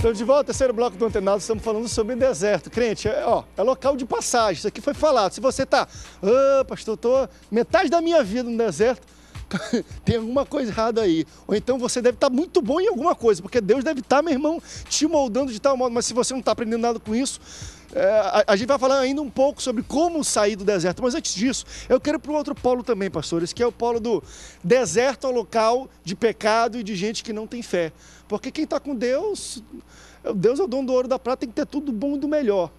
Estamos de volta, terceiro bloco do Antenado, estamos falando sobre deserto. Crente, é local de passagem, isso aqui foi falado. Se você está, pastor, estou metade da minha vida no deserto, tem alguma coisa errada aí. Ou então você deve estar muito bom em alguma coisa, porque Deus deve estar, meu irmão, te moldando de tal modo. Mas se você não está aprendendo nada com isso, a gente vai falar ainda um pouco sobre como sair do deserto. Mas antes disso, eu quero ir para o outro polo também, pastores, que é o polo do deserto ao local de pecado e de gente que não tem fé. Porque quem está com Deus é o dono do ouro e da prata, tem que ter tudo bom e do melhor.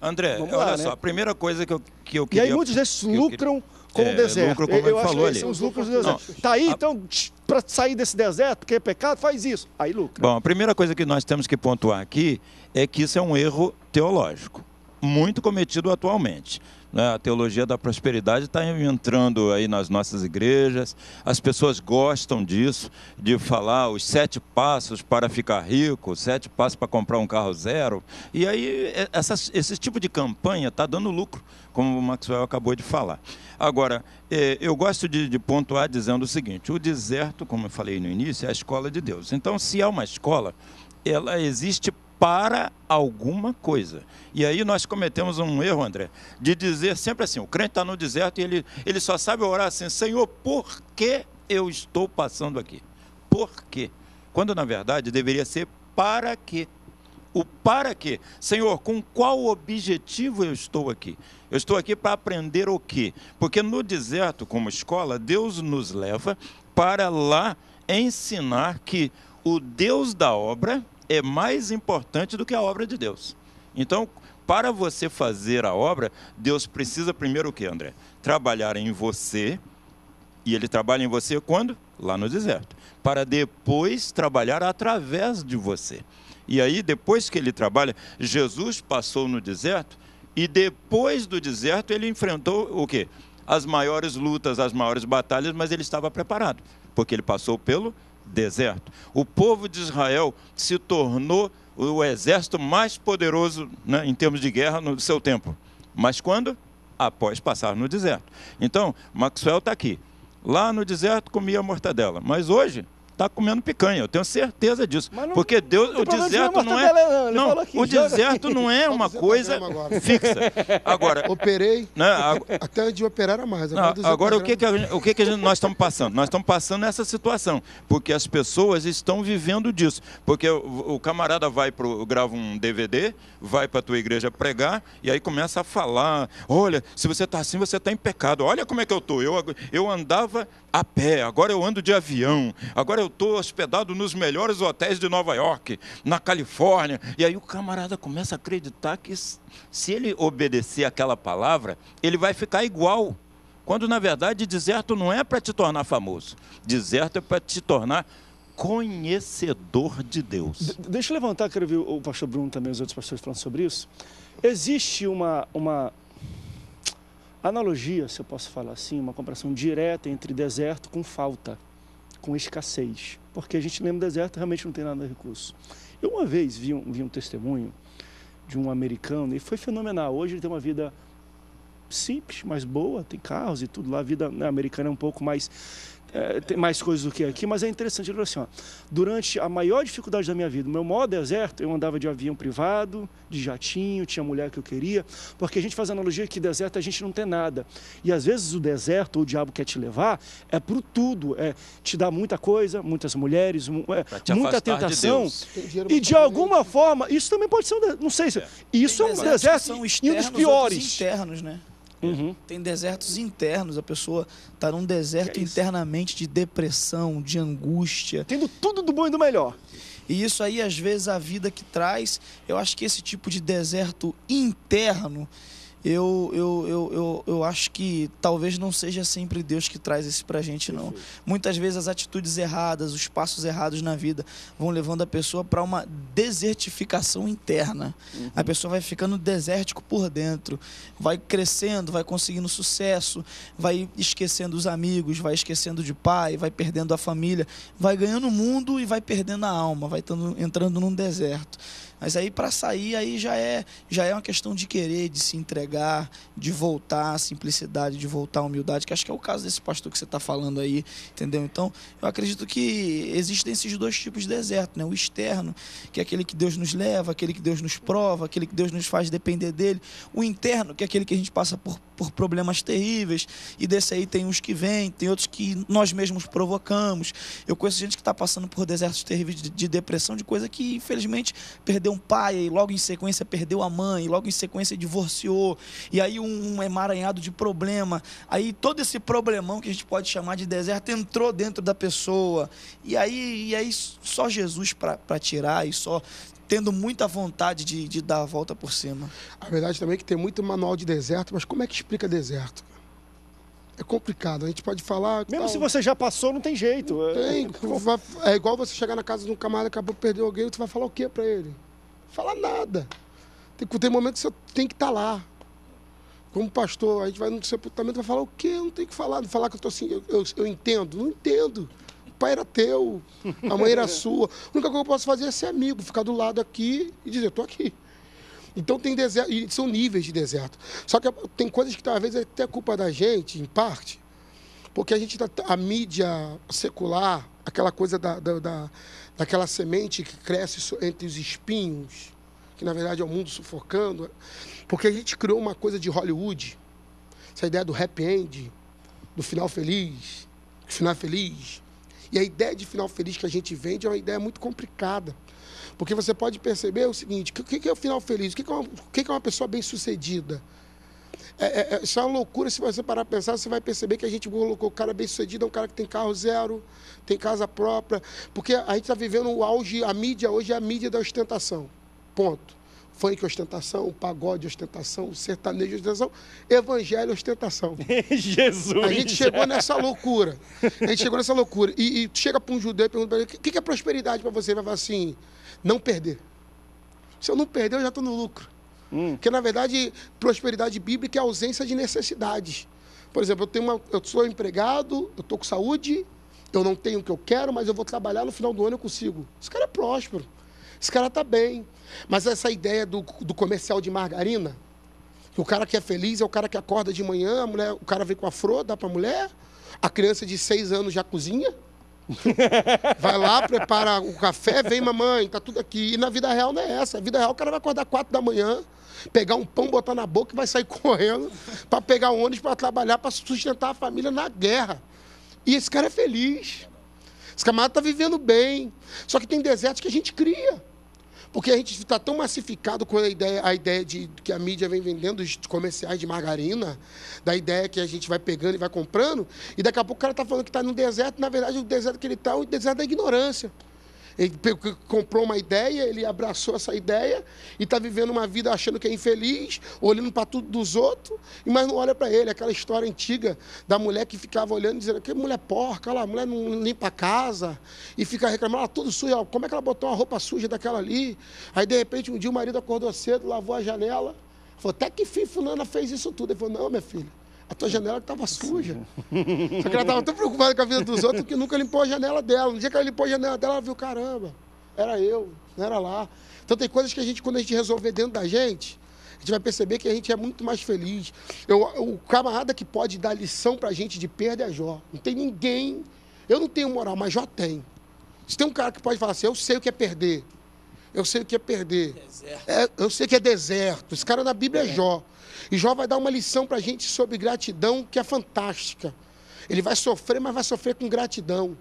André, olha só, a primeira coisa que eu E queria... aí muitos desses lucram com o deserto. Lucro, como eu ele falou ali. São os lucros do deserto. Está aí, então, para sair desse deserto, porque é pecado, faz isso. Aí lucra. Bom, a primeira coisa que nós temos que pontuar aqui é que isso é um erro teológico, muito cometido atualmente. A teologia da prosperidade está entrando aí nas nossas igrejas, as pessoas gostam disso, de falar os 7 passos para ficar rico, 7 passos para comprar um carro zero, e aí esse tipo de campanha está dando lucro, como o Maxwell acabou de falar. Agora, eu gosto de pontuar dizendo o seguinte, o deserto, como eu falei no início, é a escola de Deus. Então, se é uma escola, ela existe para alguma coisa. E aí nós cometemos um erro, André, de dizer sempre assim, o crente está no deserto e ele só sabe orar assim, Senhor, por que eu estou passando aqui? Por quê? Quando, na verdade, deveria ser para quê? O para quê? Senhor, com qual objetivo eu estou aqui? Eu estou aqui para aprender o quê? Porque no deserto, como escola, Deus nos leva para lá ensinar que o Deus da obra é mais importante do que a obra de Deus. Então, para você fazer a obra, Deus precisa primeiro o quê, André? Trabalhar em você, e Ele trabalha em você quando? Lá no deserto. Para depois trabalhar através de você. E aí, depois que Ele trabalha, Jesus passou no deserto, e depois do deserto Ele enfrentou o quê? As maiores lutas, as maiores batalhas, mas Ele estava preparado, porque Ele passou pelo deserto. O povo de Israel se tornou o exército mais poderoso, né, em termos de guerra no seu tempo. Mas quando? Após passar no deserto. Então, Maxwell está aqui. Lá no deserto comia mortadela, mas hoje está comendo picanha, eu tenho certeza disso. Porque Deus, o deserto não é... Não, o deserto não é uma coisa fixa. Agora, operei, né, até antes de operar era mais. Agora, o que nós estamos passando? Nós estamos passando essa situação, porque as pessoas estão vivendo disso. Porque o camarada grava um DVD, vai para a tua igreja pregar, e aí começa a falar, olha, se você está assim, você está em pecado. Olha como é que eu estou. Eu andava a pé, agora eu ando de avião, agora eu estou hospedado nos melhores hotéis de Nova York, na Califórnia. E aí o camarada começa a acreditar que se ele obedecer aquela palavra, ele vai ficar igual. Quando, na verdade, deserto não é para te tornar famoso. Deserto é para te tornar conhecedor de Deus. Deixa eu levantar, quero ver o pastor Bruno também, os outros pastores falando sobre isso. Existe uma analogia, se eu posso falar assim, uma comparação direta entre deserto com falta, com escassez. Porque a gente lembra do deserto, realmente não tem nada de recurso. Eu uma vez vi um testemunho de um americano, e foi fenomenal. Hoje ele tem uma vida simples, mas boa, tem carros e tudo lá. A vida americana é um pouco mais... tem mais coisas do que aqui, mas é interessante. Ele falou assim, durante a maior dificuldade da minha vida, o meu maior deserto, eu andava de avião privado, de jatinho, tinha mulher que eu queria, porque a gente faz a analogia que deserto a gente não tem nada. E às vezes o deserto, ou o diabo quer te levar, é pro tudo, te dá muita coisa, muitas mulheres, muita tentação. E de alguma forma, isso também pode ser não sei se... Isso é um deserto e um dos piores. Internos, né? Uhum. Tem desertos internos, a pessoa está num deserto internamente de depressão, de angústia. Tendo tudo do bom e do melhor. E isso aí, às vezes, a vida que traz, eu acho que esse tipo de deserto interno, eu acho que talvez não seja sempre Deus que traz isso pra gente, não. Perfeito. Muitas vezes as atitudes erradas, os passos errados na vida vão levando a pessoa para uma desertificação interna. Uhum. A pessoa vai ficando desértico por dentro, vai crescendo, vai conseguindo sucesso, vai esquecendo os amigos, vai esquecendo de pai, vai perdendo a família, vai ganhando o mundo e vai perdendo a alma, vai entrando num deserto. Mas aí para sair, aí já é uma questão de querer, de se entregar, de voltar à simplicidade, de voltar à humildade, que acho que é o caso desse pastor que você está falando aí, entendeu? Então, eu acredito que existem esses dois tipos de deserto, né? O externo, que é aquele que Deus nos leva, aquele que Deus nos prova, aquele que Deus nos faz depender dele. O interno, que é aquele que a gente passa por problemas terríveis, e desse aí tem uns que vêm, tem outros que nós mesmos provocamos. Eu conheço gente que está passando por desertos terríveis de depressão, de coisa que infelizmente perdeu um pai, e logo em sequência perdeu a mãe, e logo em sequência divorciou, e aí um emaranhado de problema, aí todo esse problemão que a gente pode chamar de deserto entrou dentro da pessoa, e aí só Jesus para tirar, e só tendo muita vontade de dar a volta por cima. A verdade também é que tem muito manual de deserto, mas como é que explica deserto? É complicado, a gente pode falar... Mesmo se você já passou, não tem jeito. Tem, é igual você chegar na casa de um camarada que acabou de perder alguém, você vai falar o que para ele? Falar nada. Tem momento que você tem que estar lá. Como pastor, a gente vai no sepultamento e vai falar o quê? Eu não tenho que falar. Não falar que eu estou assim, eu entendo. Não entendo. O pai era teu, a mãe era sua. A única coisa que eu posso fazer é ser amigo, ficar do lado aqui e dizer, estou aqui. Então tem deserto, e são níveis de deserto. Só que tem coisas que talvez é até culpa da gente, em parte, porque a mídia secular, aquela coisa daquela semente que cresce entre os espinhos, que na verdade é o mundo sufocando, porque a gente criou uma coisa de Hollywood, essa ideia do happy end, do final feliz, E a ideia de final feliz que a gente vende é uma ideia muito complicada. Porque você pode perceber o seguinte, o que é o final feliz? O que é uma pessoa bem-sucedida? Isso é uma loucura, se você parar para pensar, você vai perceber que a gente colocou o cara bem-sucedido, é um cara que tem carro zero, tem casa própria, porque a gente está vivendo o auge, a mídia hoje é a mídia da ostentação, ponto. Funk ostentação, pagode ostentação, sertanejo ostentação, evangelho ostentação. Jesus! A gente chegou nessa loucura. E chega para um judeu e pergunta para ele, o que é prosperidade para você? Ele vai falar assim, não perder. Se eu não perder, eu já estou no lucro. Porque, na verdade, prosperidade bíblica é a ausência de necessidades. Por exemplo, eu sou empregado, eu estou com saúde, eu não tenho o que eu quero, mas eu vou trabalhar, no final do ano eu consigo. Esse cara é próspero. Esse cara está bem. Mas essa ideia do comercial de margarina, que o cara que é feliz é o cara que acorda de manhã, o cara vem com a flor, dá para a mulher, a criança de 6 anos já cozinha, vai lá, prepara o café, vem mamãe, tá tudo aqui. E na vida real não é essa. Na vida real o cara vai acordar 4 da manhã, pegar um pão, botar na boca e vai sair correndo para pegar ônibus, para trabalhar, para sustentar a família na guerra. E esse cara é feliz. Esse camarada está vivendo bem. Só que tem desertos que a gente cria. Porque a gente está tão massificado com a ideia de que a mídia vem vendendo os comerciais de margarina, da ideia que a gente vai pegando e vai comprando, e daqui a pouco o cara está falando que está no deserto, na verdade o deserto que ele está é o deserto da ignorância. Ele comprou uma ideia, ele abraçou essa ideia e está vivendo uma vida achando que é infeliz, olhando para tudo dos outros, mas não olha para ele. Aquela história antiga da mulher que ficava olhando e dizendo que mulher porca, a mulher não limpa a casa e fica reclamando, ela tudo suja, como é que ela botou uma roupa suja daquela ali? Aí, de repente, um dia o marido acordou cedo, lavou a janela, falou, até que fim fulana fez isso tudo? Ele falou, não, minha filha, a tua janela estava suja. Só que ela estava tão preocupada com a vida dos outros que nunca limpou a janela dela. No dia que ela limpou a janela dela, ela viu, caramba, era eu, não era lá. Então tem coisas que a gente, quando a gente resolver dentro da gente, a gente vai perceber que a gente é muito mais feliz. O camarada que pode dar lição pra gente de perda é Jó. Não tem ninguém, eu não tenho moral, mas Jó tem. Se tem um cara que pode falar assim, eu sei o que é perder. Eu sei o que é perder. Eu sei que é deserto. Esse cara na Bíblia é Jó. E Jó vai dar uma lição para a gente sobre gratidão que é fantástica. Ele vai sofrer, mas vai sofrer com gratidão.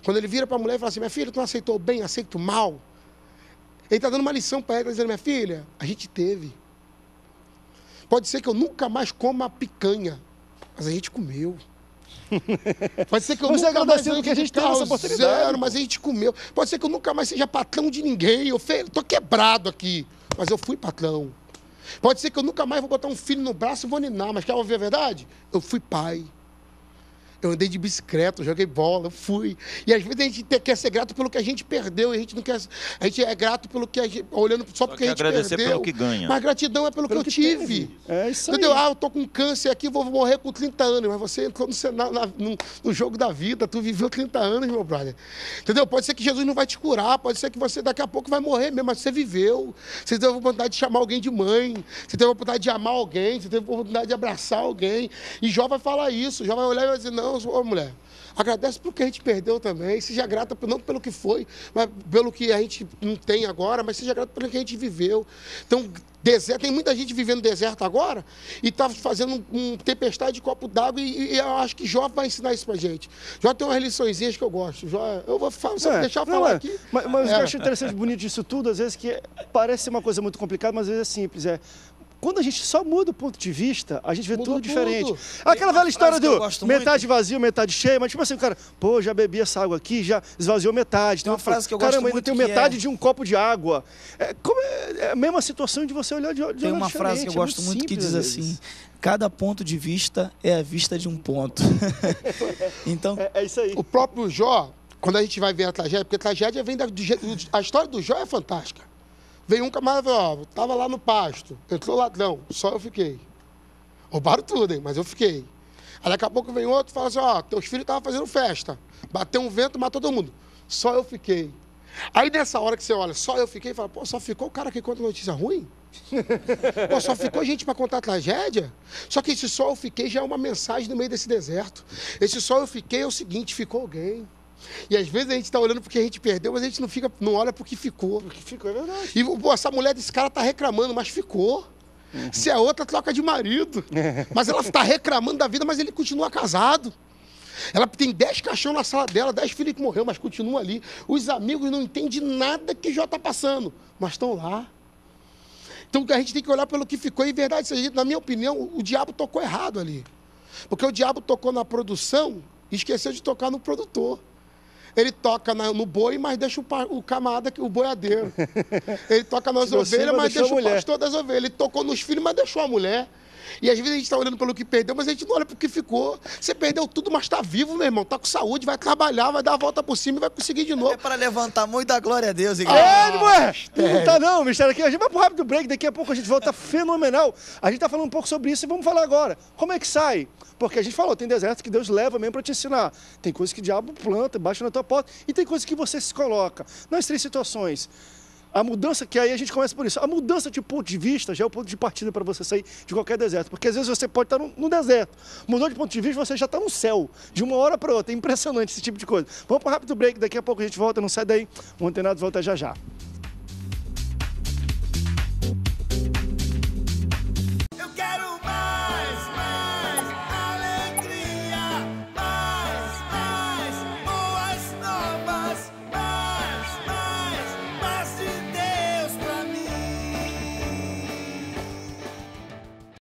Quando ele vira para a mulher e fala assim, minha filha, tu não aceitou bem, aceito mal? Ele está dando uma lição para ela, dizendo, minha filha, a gente teve. Pode ser que eu nunca mais coma picanha, mas a gente comeu. Pode ser que eu nunca mais que a gente tem essa oportunidade, zero, mas a gente comeu. Pode ser que eu nunca mais seja patrão de ninguém. Eu estou quebrado aqui, mas eu fui patrão. Pode ser que eu nunca mais vou botar um filho no braço e vou ninar, mas quer ouvir a verdade? Eu fui pai. Eu andei de bicicleta, eu joguei bola, eu fui. E às vezes a gente quer ser grato pelo que a gente perdeu, e a gente não quer. A gente é grato pelo que a gente. Olhando só porque a gente agradecer perdeu. pelo que ganha. Mas gratidão é pelo que eu tive. É isso Entendeu? aí. Ah, eu tô com câncer aqui, vou morrer com 30 anos. Mas você entrou no jogo da vida, tu viveu 30 anos, meu brother. Entendeu? Pode ser que Jesus não vai te curar, pode ser que você daqui a pouco vai morrer mesmo, mas você viveu. Você teve a oportunidade de chamar alguém de mãe, você teve a oportunidade de amar alguém, você teve a oportunidade de abraçar alguém. E Jó vai falar isso, Jó vai olhar e vai dizer, não, ô mulher, agradece pelo que a gente perdeu também, seja grata não pelo que foi, mas pelo que a gente não tem agora, mas seja grata pelo que a gente viveu. Então, deserto, tem muita gente vivendo deserto agora e está fazendo um tempestade de copo d'água e eu acho que Jó vai ensinar isso pra gente. Jó tem umas liçõezinhas que eu gosto. Jó, eu vou deixar eu falar aqui. Mas o que eu acho interessante, bonito disso tudo, às vezes que parece ser uma coisa muito complicada, mas às vezes é simples. Quando a gente só muda o ponto de vista, a gente vê tudo diferente. Aquela velha história do metade vazio, metade cheio, mas tipo assim, o cara, pô, já bebi essa água aqui, já esvaziou metade. Tem uma frase que eu gosto muito. Caramba, ainda tenho metade de de um copo de água. É a mesma situação de você olhar de olhar Tem uma frase que eu gosto muito que diz assim, cada ponto de vista é a vista de um ponto. Então, é isso aí. O próprio Jó, quando a gente vai ver a tragédia, porque a tragédia vem a história do Jó é fantástica. Veio um camarada e falou, ó, tava lá no pasto, entrou ladrão, só eu fiquei. Roubaram tudo, hein, mas eu fiquei. Aí daqui a pouco vem outro e fala assim, ó, teus filhos estavam fazendo festa, bateu um vento, matou todo mundo. Só eu fiquei. Aí nessa hora que você olha, só eu fiquei, fala, pô, só ficou o cara que conta notícia ruim? Pô, só ficou gente para contar a tragédia? Só que esse só eu fiquei já é uma mensagem no meio desse deserto. Esse só eu fiquei é o seguinte, ficou alguém. E às vezes a gente está olhando porque a gente perdeu, mas a gente não olha porque ficou. Porque ficou, é verdade. E pô, essa mulher desse cara está reclamando, mas ficou. Se a outra troca de marido. Mas ela está reclamando da vida, mas ele continua casado. Ela tem 10 caixões na sala dela, 10 filhos que morreu, mas continua ali. Os amigos não entendem nada que Jó está passando, mas estão lá. Então a gente tem que olhar pelo que ficou. E verdade, na minha opinião, o diabo tocou errado ali. Porque o diabo tocou na produção e esqueceu de tocar no produtor. Ele toca no boi, mas deixa o camada, o boiadeiro. Ele toca nas ovelhas, mas deixa o pastor das ovelhas. Ele tocou nos filhos, mas deixou a mulher. E às vezes a gente está olhando pelo que perdeu, mas a gente não olha pelo que ficou. Você perdeu tudo, mas está vivo, meu irmão. Está com saúde, vai trabalhar, vai dar a volta por cima e vai conseguir de novo. É para levantar muito a glória a Deus, igreja. Não tá não, mistério aqui. A gente vai pro rápido break, daqui a pouco a gente volta fenomenal. A gente tá falando um pouco sobre isso e vamos falar agora. Como é que sai? Porque a gente falou, tem deserto que Deus leva mesmo para te ensinar. Tem coisas que o diabo planta, baixa na tua porta, e tem coisas que você se coloca. Nas 3 situações. A mudança, que aí a gente começa por isso, a mudança de ponto de vista já é o ponto de partida para você sair de qualquer deserto. Porque às vezes você pode estar no deserto. Mudou de ponto de vista, você já está no céu, de uma hora para outra. É impressionante esse tipo de coisa. Vamos para um rápido break, daqui a pouco a gente volta, não sai daí. O Antenados volta já já.